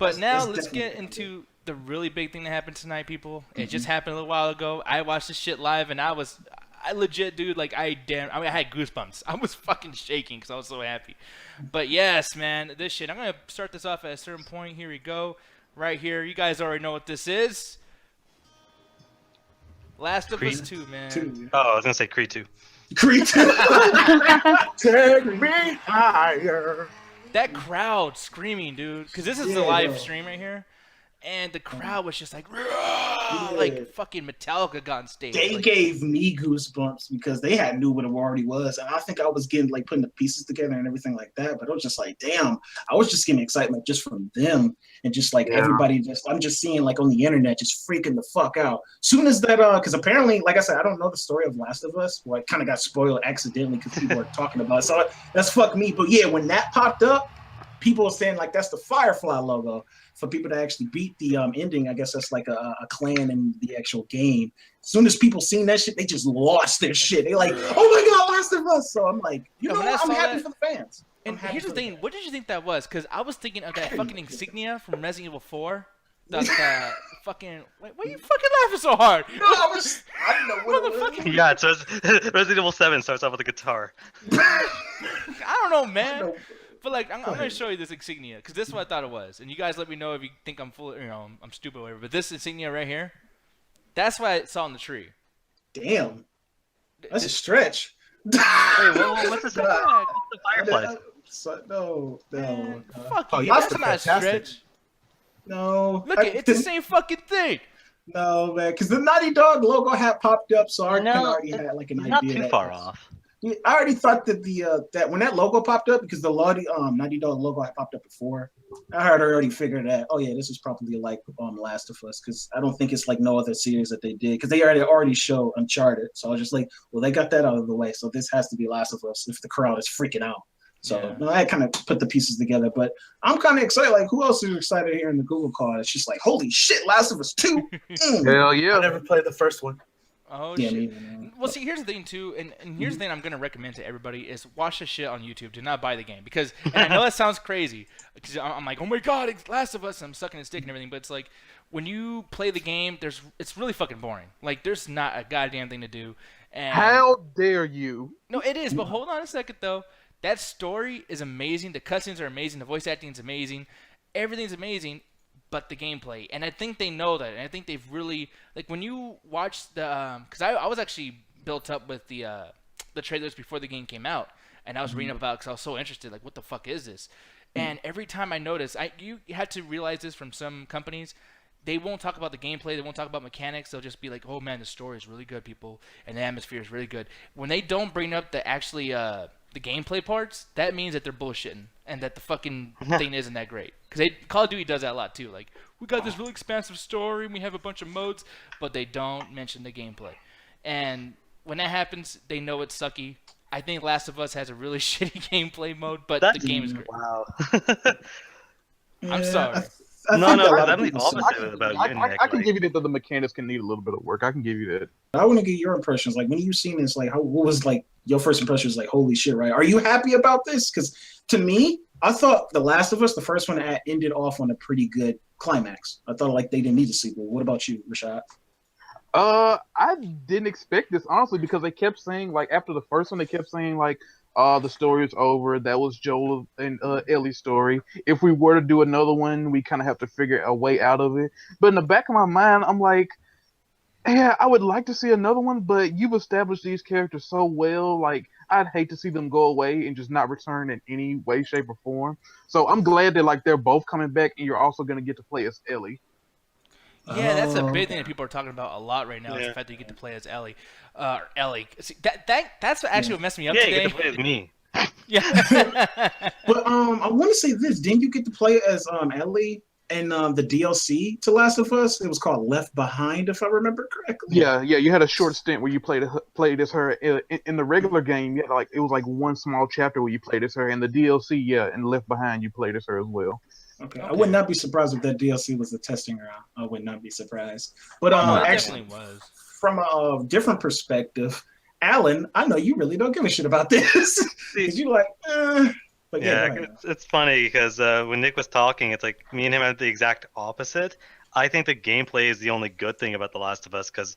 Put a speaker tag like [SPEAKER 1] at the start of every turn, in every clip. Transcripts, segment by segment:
[SPEAKER 1] But now
[SPEAKER 2] That's
[SPEAKER 1] let's get
[SPEAKER 2] definitely
[SPEAKER 1] into the really big thing that happened tonight, people. It just happened a little while ago. I watched this shit live, and I legit, dude, like I had goosebumps. I was fucking shaking because I was so happy. But yes, man, this shit. I'm gonna start this off at a certain point. Here we go, right here. You guys already know what this is. Last of Us
[SPEAKER 3] Creed
[SPEAKER 1] 2, man.
[SPEAKER 2] 2.
[SPEAKER 3] Oh, I was gonna say Creed 2.
[SPEAKER 2] Creed 2. Take me higher.
[SPEAKER 1] That crowd screaming, dude, because this is the
[SPEAKER 2] Yeah,
[SPEAKER 1] live
[SPEAKER 2] bro.
[SPEAKER 1] stream right here, and the crowd was just like,
[SPEAKER 2] Yeah.
[SPEAKER 1] like fucking Metallica got on stage.
[SPEAKER 2] They
[SPEAKER 1] Like,
[SPEAKER 2] gave me goosebumps because they had knew what it already was, and I think I was getting like putting the pieces together and everything like that. But I was just like, damn, I was just getting excitement just from them and just like everybody. I'm just seeing like on the internet just freaking the fuck out. Soon as that, because apparently, like I said, I don't know the story of Last of Us. Well, I kind of got spoiled accidentally because people were talking about it. So that's fuck me. But yeah, when that popped up, people were saying like that's the Firefly logo. For people to actually beat the ending, I guess that's like a clan in the actual game. As soon as people seen that shit, they just lost their shit. They like, oh my god, Last of Us. So I'm like, you know
[SPEAKER 1] when I
[SPEAKER 2] what? I'm
[SPEAKER 1] saw
[SPEAKER 2] happy
[SPEAKER 1] that-
[SPEAKER 2] for the fans.
[SPEAKER 1] and here's the thing: what did you think that was? Because I was thinking of that fucking insignia from Resident Evil 4. The fucking. Wait, why are you fucking laughing so hard?
[SPEAKER 2] No, I didn't know what it was.
[SPEAKER 3] Yeah, so Resident Evil 7 starts off with a guitar.
[SPEAKER 1] I don't know, man.
[SPEAKER 2] No.
[SPEAKER 1] But like, I'm gonna
[SPEAKER 2] ahead.
[SPEAKER 1] show you this insignia because this is what I thought it was, and you guys let me know if you think I'm full, I'm stupid or whatever. But this insignia right here, that's what I saw on the tree.
[SPEAKER 2] Damn, that's a stretch.
[SPEAKER 3] Wait, what's this?
[SPEAKER 1] Fuck,
[SPEAKER 3] The Fireflies.
[SPEAKER 2] No.
[SPEAKER 1] man, fuck
[SPEAKER 4] Oh,
[SPEAKER 1] you.
[SPEAKER 4] y'all
[SPEAKER 1] That's
[SPEAKER 4] are
[SPEAKER 1] not a
[SPEAKER 4] fantastic.
[SPEAKER 1] stretch.
[SPEAKER 2] No.
[SPEAKER 1] Look, it's the same fucking thing.
[SPEAKER 2] No, man, because the Naughty Dog logo had popped up, so I kind of already had like an idea.
[SPEAKER 3] Not too
[SPEAKER 2] that
[SPEAKER 3] far
[SPEAKER 2] was-
[SPEAKER 3] off.
[SPEAKER 2] Yeah, I already thought that that when that logo popped up, because the Naughty Dog logo had popped up before, I had already figured that. Oh yeah, this is probably like Last of Us, because I don't think it's like no other series that they did, because they already show Uncharted. So I was just like, well, they got that out of the way, so this has to be Last of Us if the crowd is freaking out. So
[SPEAKER 1] Yeah.
[SPEAKER 2] no, I kind of put the pieces together, but I'm kind of excited. Like, who else is excited here in the Google call? It's just like, holy shit, Last of Us 2.
[SPEAKER 4] Hell
[SPEAKER 5] I
[SPEAKER 4] yeah.
[SPEAKER 5] never played the first one.
[SPEAKER 1] Oh
[SPEAKER 2] Yeah,
[SPEAKER 1] shit.
[SPEAKER 2] me either.
[SPEAKER 1] Well, see, here's the thing too, and here's the thing I'm gonna recommend to everybody is watch this shit on YouTube. Do not buy the game because, and I know that sounds crazy, because I'm like, oh my god, it's Last of Us, and I'm sucking its dick and everything, but it's like when you play the game, it's really fucking boring. Like there's not a goddamn thing to do. And
[SPEAKER 4] How dare you?
[SPEAKER 1] no, it is, but hold on a second though. That story is amazing. The cutscenes are amazing. The voice acting is amazing. Everything's amazing, but the gameplay. And I think they know that. And I think they've really like when you watch the because I was actually built up with the trailers before the game came out, and I was reading about because I was so interested. Like, what the fuck is this? And every time I notice, you had to realize this from some companies. They won't talk about the gameplay. They won't talk about mechanics. They'll just be like, "Oh man, the story is really good, people, and the atmosphere is really good." When they don't bring up the gameplay parts, that means that they're bullshitting and that the fucking thing isn't that great. Because Call of Duty does that a lot too. Like, we got this really expansive story and we have a bunch of modes, but they don't mention the gameplay. And when that happens, they know it's sucky. I think Last of Us has a really shitty gameplay mode, but the game is great.
[SPEAKER 3] Wow.
[SPEAKER 1] I'm sorry.
[SPEAKER 3] No, no,
[SPEAKER 2] I'm
[SPEAKER 3] I'm the opposite about you, Nick.
[SPEAKER 4] I can
[SPEAKER 3] like-
[SPEAKER 4] give you that the mechanics can need a little bit of work. I can give you that.
[SPEAKER 2] I want to get your impressions. Like, when you seen this, like, what was like your first impressions? Like, holy shit, right? Are you happy about this? Because to me, I thought The Last of Us, the first one, ended off on a pretty good climax. I thought like they didn't need a sequel. What about you, Rashad?
[SPEAKER 4] I didn't expect this honestly because they kept saying like after the first one they kept saying like the story is over. That was Joel and Ellie's story. If we were to do another one, we kind of have to figure a way out of it. But in the back of my mind, I'm like, yeah, I would like to see another one, but you've established these characters so well. Like, I'd hate to see them go away and just not return in any way, shape, or form. So I'm glad that like they're both coming back, and you're also going to get to play as Ellie.
[SPEAKER 1] Yeah, that's a big
[SPEAKER 2] Oh.
[SPEAKER 1] thing that people are talking about a lot right now. Is
[SPEAKER 3] Yeah.
[SPEAKER 1] the fact that you get to play as Ellie. Ellie. See, that's actually what messed me up
[SPEAKER 3] Yeah, you
[SPEAKER 1] today.
[SPEAKER 3] get to play as me.
[SPEAKER 1] Yeah.
[SPEAKER 2] But I want to say this. Didn't you get to play as Ellie in the DLC to Last of Us? It was called Left Behind, if I remember correctly.
[SPEAKER 4] Yeah, you had a short stint where you played as her in the regular game. Yeah, like it was like one small chapter where you played as her, and the DLC, yeah, and Left Behind you played as her as well.
[SPEAKER 2] Okay. I would not be surprised if that DLC was the testing ground. I would not be surprised. But
[SPEAKER 1] No, it
[SPEAKER 2] actually,
[SPEAKER 1] definitely was.
[SPEAKER 2] from a different perspective, Alan, I know you really don't give a shit about this. Because you're like, But yeah,
[SPEAKER 3] Yeah,
[SPEAKER 2] go ahead.
[SPEAKER 3] it's funny because when Nick was talking, it's like me and him had the exact opposite. I think the gameplay is the only good thing about The Last of Us because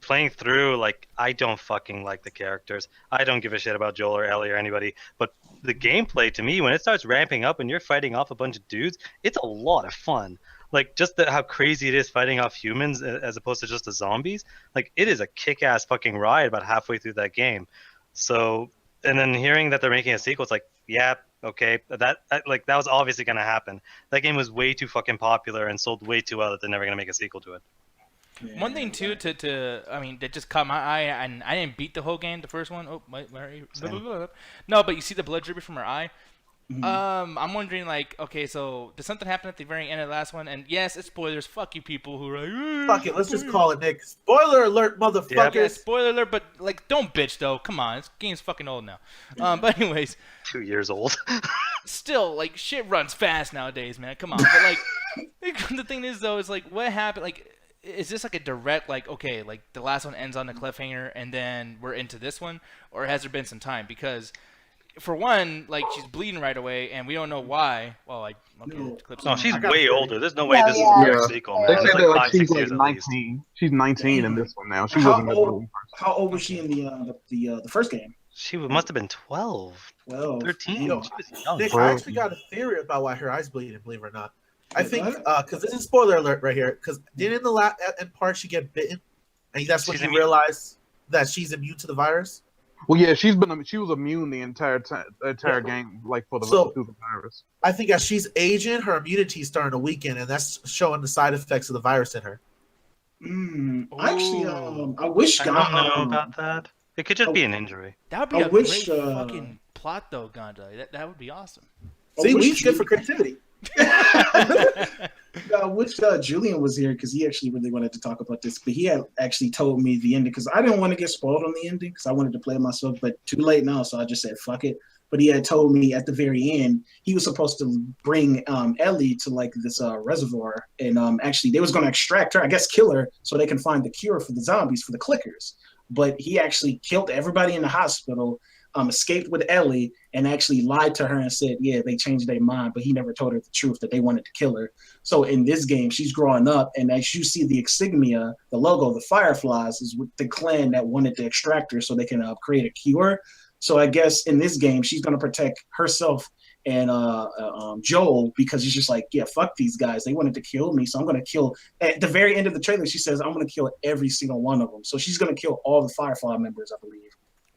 [SPEAKER 3] playing through, like, I don't fucking like the characters. I don't give a shit about Joel or Ellie or anybody. But the gameplay, to me, when it starts ramping up and you're fighting off a bunch of dudes, it's a lot of fun. Like, just how crazy it is fighting off humans as opposed to just the zombies. Like, it is a kick-ass fucking ride about halfway through that game. So, and then hearing that they're making a sequel, it's like, yeah, okay, that was obviously gonna happen. That game was way too fucking popular and sold way too well that they're never gonna make a sequel to it.
[SPEAKER 2] Yeah,
[SPEAKER 1] One thing too, that just caught my eye, and I didn't beat the whole game, the first one. Oh, no, but you see the blood dripping from her eye. I'm wondering, like, okay, so did something happen at the very end of the last one? And yes, it's spoilers. Fuck you, people who are like,
[SPEAKER 5] Fuck it, let's just call it, Nick. Spoiler alert, motherfuckers.
[SPEAKER 1] yeah, spoiler alert, but like, don't bitch though. Come on, this game's fucking old now. But anyways,
[SPEAKER 3] 2 years old.
[SPEAKER 1] still, like, shit runs fast nowadays, man. Come on. But like, the thing is though, is like, what happened? Like, is this like a direct, like, okay, like the last one ends on a cliffhanger and then we're into this one, or has there been some time? Because for one, like, she's bleeding right away and we don't know why. Well, like, okay, clips.
[SPEAKER 3] No, she's
[SPEAKER 5] I got
[SPEAKER 3] way
[SPEAKER 5] 30.
[SPEAKER 3] older. There's no way
[SPEAKER 6] Yeah,
[SPEAKER 3] this is
[SPEAKER 6] yeah.
[SPEAKER 3] a direct sequel, man.
[SPEAKER 4] They
[SPEAKER 3] It's
[SPEAKER 4] said
[SPEAKER 3] like
[SPEAKER 4] that like
[SPEAKER 3] 5,
[SPEAKER 4] she's
[SPEAKER 3] 6
[SPEAKER 4] like
[SPEAKER 3] years at least.
[SPEAKER 4] 19. She's 19 in this one now. She
[SPEAKER 2] How
[SPEAKER 4] wasn't in the
[SPEAKER 2] old?
[SPEAKER 4] first.
[SPEAKER 2] How old was she in the first game?
[SPEAKER 3] She must have been 12,
[SPEAKER 2] 12.
[SPEAKER 3] 13.
[SPEAKER 5] Yo,
[SPEAKER 3] She was young.
[SPEAKER 5] Nick,
[SPEAKER 4] Well,
[SPEAKER 5] I actually got a theory about why her eyes bleeding, believe it or not. I
[SPEAKER 2] Yeah,
[SPEAKER 5] think,
[SPEAKER 2] go ahead.
[SPEAKER 5] because this is spoiler alert right here, because didn't in the end part she get bitten? And that's when
[SPEAKER 3] She's
[SPEAKER 5] you
[SPEAKER 3] immune.
[SPEAKER 5] realize that she's immune to the virus?
[SPEAKER 4] Well, yeah, she was immune the entire game, like through the virus.
[SPEAKER 5] I think as she's aging, her immunity is starting to weaken, and that's showing the side effects of the virus in her.
[SPEAKER 2] Actually,
[SPEAKER 1] Ooh.
[SPEAKER 2] I wish
[SPEAKER 3] I don't know about that. It could just be an injury.
[SPEAKER 1] That would be
[SPEAKER 2] I
[SPEAKER 1] a
[SPEAKER 2] wish,
[SPEAKER 1] great fucking plot, though, Gandhi. That would be awesome.
[SPEAKER 5] See,
[SPEAKER 2] wish
[SPEAKER 5] weed's good for creativity.
[SPEAKER 2] I wish Julian was here because he actually really wanted to talk about this, but he had actually told me the ending because I didn't want to get spoiled on the ending because I wanted to play it myself, but too late now, so I just said fuck it. But he had told me at the very end he was supposed to bring Ellie to like this reservoir, and actually they was going to extract her, I guess kill her, so they can find the cure for the zombies, for the clickers. But he actually killed everybody in the hospital, escaped with Ellie, and actually lied to her and said, yeah, they changed their mind, but he never told her the truth that they wanted to kill her. So in this game, she's growing up, and as you see the insignia, the logo, the fireflies, is with the clan that wanted to extract her so they can create a cure. So I guess in this game, she's going to protect herself and Joel, because he's just like, yeah, fuck these guys. They wanted to kill me, so I'm going to kill. At the very end of the trailer, she says, I'm going to kill every single one of them. So she's going to kill all the Firefly members, I believe.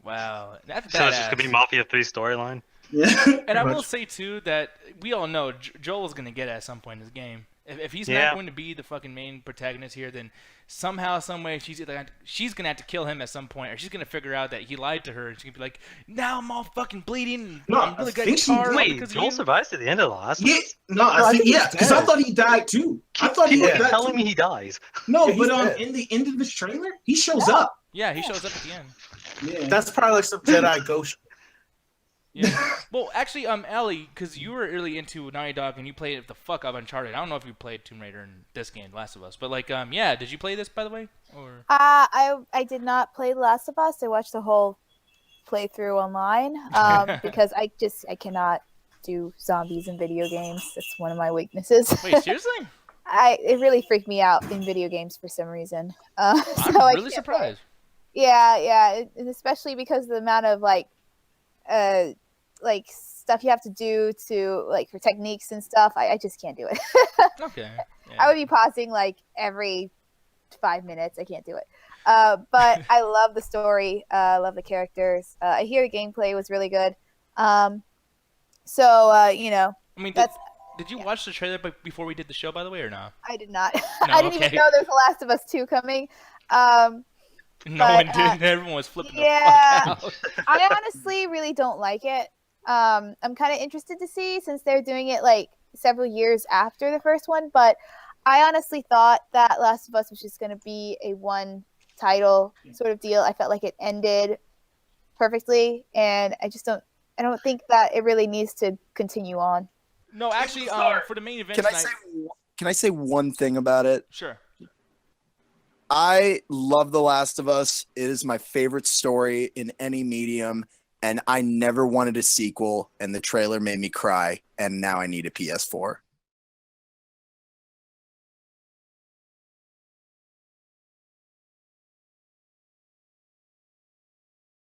[SPEAKER 1] Wow, that's
[SPEAKER 3] So it's just gonna be
[SPEAKER 1] badass.
[SPEAKER 3] Mafia 3 storyline.
[SPEAKER 2] Yeah.
[SPEAKER 1] And I
[SPEAKER 5] Pretty
[SPEAKER 1] will
[SPEAKER 5] much.
[SPEAKER 1] say too that we all know Joel's gonna get at some point in this game. If he's
[SPEAKER 3] Yeah.
[SPEAKER 1] not going to be the fucking main protagonist here, then somehow, some way, she's gonna have to kill him at some point, or she's gonna figure out that he lied to her, and she's gonna be like, "Now I'm all fucking bleeding. And
[SPEAKER 2] No,
[SPEAKER 1] I'm really
[SPEAKER 2] I
[SPEAKER 1] good
[SPEAKER 2] think she
[SPEAKER 1] guitar
[SPEAKER 2] did.
[SPEAKER 3] Wait,
[SPEAKER 1] because of
[SPEAKER 3] Joel
[SPEAKER 1] you."
[SPEAKER 3] survives to the end of the last
[SPEAKER 2] Yeah,
[SPEAKER 3] one?
[SPEAKER 2] no,
[SPEAKER 5] I
[SPEAKER 2] I think
[SPEAKER 5] think
[SPEAKER 2] yeah,
[SPEAKER 5] he's
[SPEAKER 2] because I
[SPEAKER 5] dead.
[SPEAKER 2] thought he died too. I thought he
[SPEAKER 3] People
[SPEAKER 2] died
[SPEAKER 3] keep telling
[SPEAKER 2] too.
[SPEAKER 3] me he dies.
[SPEAKER 2] No,
[SPEAKER 5] Yeah, he's
[SPEAKER 2] but
[SPEAKER 5] dead.
[SPEAKER 2] in the end of this trailer, he shows up.
[SPEAKER 1] Yeah, he shows up at the end.
[SPEAKER 2] Yeah.
[SPEAKER 5] That's probably like some Jedi ghost.
[SPEAKER 1] Yeah. Well, actually, Ellie, because you were really into Naughty Dog and you played the fuck up Uncharted. I don't know if you played Tomb Raider in this game, Last of Us, but like, yeah, did you play this by the way? Or
[SPEAKER 6] I did not play The Last of Us. I watched the whole playthrough online because I cannot do zombies in video games. That's one of my weaknesses.
[SPEAKER 1] wait, seriously?
[SPEAKER 6] It really freaked me out in video games for some reason.
[SPEAKER 1] I'm
[SPEAKER 6] So I
[SPEAKER 1] really
[SPEAKER 6] can't play it.
[SPEAKER 1] surprised.
[SPEAKER 6] Yeah, and especially because of the amount of like stuff you have to do to like for techniques and stuff. I just can't do it.
[SPEAKER 1] Okay. Yeah.
[SPEAKER 6] I would be pausing like every 5 minutes. I can't do it. But I love the story. I love the characters. I hear the gameplay was really good. So you know,
[SPEAKER 1] I mean,
[SPEAKER 6] that's
[SPEAKER 1] did you watch the trailer before we did the show, by the way, or not?
[SPEAKER 6] I did not.
[SPEAKER 1] No,
[SPEAKER 6] I didn't
[SPEAKER 1] okay.
[SPEAKER 6] even know there's The Last of Us 2 coming.
[SPEAKER 1] No
[SPEAKER 6] But,
[SPEAKER 1] one did. Everyone was flipping
[SPEAKER 6] yeah.
[SPEAKER 1] the fuck out.
[SPEAKER 6] I honestly really don't like it. I'm kind of interested to see since they're doing it like several years after the first one. But I honestly thought that Last of Us was just going to be a one title sort of deal. I felt like it ended perfectly, and I don't think that it really needs to continue on.
[SPEAKER 1] No, actually, for the main event
[SPEAKER 7] Can I
[SPEAKER 1] tonight,
[SPEAKER 7] say one thing about it?
[SPEAKER 1] sure.
[SPEAKER 7] I love The Last of Us. It is my favorite story in any medium. and I never wanted a sequel, and the trailer made me cry, and now I need a PS4.